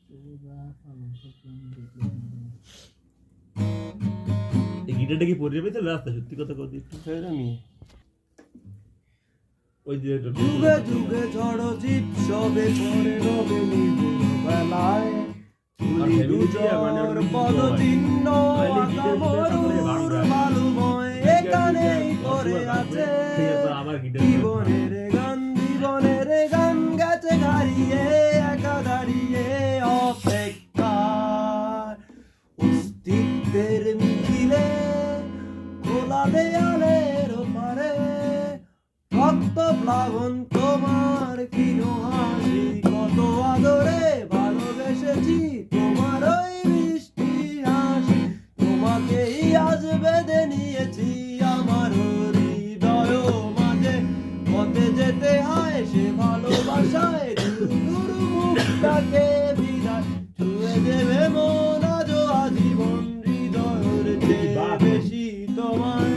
এই গিটারটা কি পরিয়ে পেয়েছিল রাস্তা সত্যি কথা কই একটু আমি ওই যে যুগে যুগে ঝড় জীব সবে পড়ে রবে নিগুণ বেলায় পদচিহ্ন বালুময় এখানেই পড়ে আছে জীবনের গান গেছে হারিয়ে একা দাঁড়িয়ে অপেক্ষার অস্তিত্বের মিছিলে খোলা দেয়ালের ওপারে রক্ত প্লাবন তোমার কিন হাসি কত আদরে ভালোবেসেছি তোমার ওই মিষ্টি হাসি তোমাকেই আজ বেঁধে নিয়েছি আমার হৃদয় মাঝে পথে যেতে হয় সে ভালোবাসায় দূর মুখটাকে বিদায় ছুঁয়ে দেবে মন আজও আজীবন হৃদয়ের চেয়ে বেশি তোমার